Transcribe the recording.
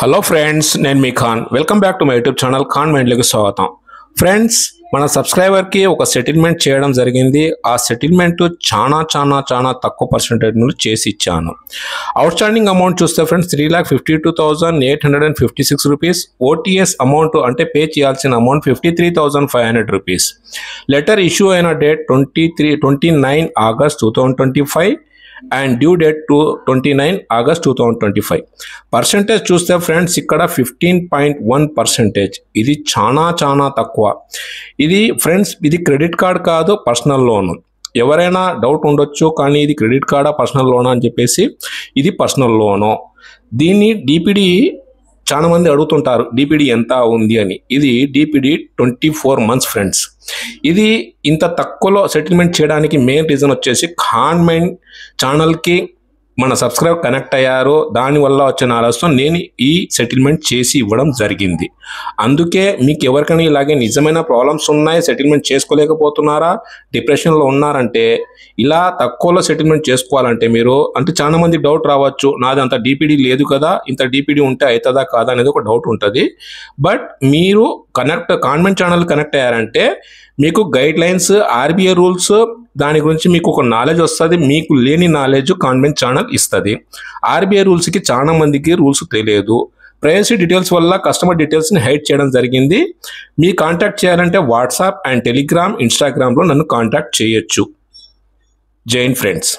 Hello friends, నేను మీ Khan. Welcome back to my YouTube channel Khan మైండ్లోకి స్వాగతం. ఫ్రెండ్స్, మన సబ్స్క్రైబర్కి ఒక సెటిల్మెంట్ చేయడం జరిగింది. ఆ సెటిల్మెంట్ చాలా తక్కువ పర్సెంటేజ్ నుండి చేసి ఇచ్చాను. అవుట్స్టాండింగ్ అమౌంట్ చూస్తే ఫ్రెండ్స్ 3,52,856 రూపీస్. ఓటీఎస్ అమౌంట్ అంటే పే చేయాల్సిన అమౌంట్ 53,500 రూపీస్. లెటర్ ఇష్యూ అయిన date 29 August 2025 and due date 29 August 2025. Percentage చూస్తే ఫ్రెండ్స్ ఇక్కడ 15.1%. ఇది చాలా తక్కువ. ఇది ఫ్రెండ్స్ ఇది క్రెడిట్ కార్డ్ కాదు, పర్సనల్ లోన్. ఎవరైనా డౌట్ ఉండొచ్చు, కానీ ఇది క్రెడిట్ కార్డా పర్సనల్ లోనా అని చెప్పేసి. ఇది పర్సనల్ లోను. దీన్ని డిపిడి చాలా మంది అడుగుతుంటారు, డిపిడి ఎంత ఉంది అని. ఇది డిపిడి 24 months ఫ్రెండ్స్. ఇది ఇంత తక్కువలో సెటిల్మెంట్ చేయడానికి మెయిన్ రీజన్ వచ్చేసి ఖాన్ మైండ్ ఛానల్కి మన సబ్స్క్రైబర్ కనెక్ట్ అయ్యారు. దానివల్ల వచ్చిన ఆలోచన నేను ఈ సెటిల్మెంట్ చేసి ఇవ్వడం జరిగింది. అందుకే మీకు ఎవరికైనా ఇలాగే నిజమైన ప్రాబ్లమ్స్ ఉన్నాయి, సెటిల్మెంట్ చేసుకోలేకపోతున్నారా, డిప్రెషన్లో ఉన్నారంటే, ఇలా తక్కువలో సెటిల్మెంట్ చేసుకోవాలంటే మీరు అంటే చాలా మంది డౌట్ రావచ్చు, నాది అంత డిపిడి లేదు కదా, ఇంత డిపిడి ఉంటే అవుతుందా కాదా అనేది ఒక డౌట్ ఉంటుంది. బట్ మీరు ఖాన్ మైండ్ ఛానల్ కనెక్ట్ అయ్యారంటే మీకు గైడ్ లైన్స్, ఆర్బీఐ రూల్స్, దాని గురించి మీకు ఒక నాలెడ్జ్ వస్తుంది. మీకు లేని నాలెడ్జ్ ఖాన్ మైండ్ ఛానల్ ఇస్తుంది. ఆర్బీఐ రూల్స్కి చాలా మందికి రూల్స్ తెలియదు. ప్రైవసీ డీటెయిల్స్ వల్ల కస్టమర్ డీటెయిల్స్ని హైడ్ చేయడం జరిగింది. మీ కాంటాక్ట్ చేయాలంటే వాట్సాప్ అండ్ టెలిగ్రామ్, ఇన్స్టాగ్రామ్లో నన్ను కాంటాక్ట్ చేయొచ్చు. జై హింద్ ఫ్రెండ్స్.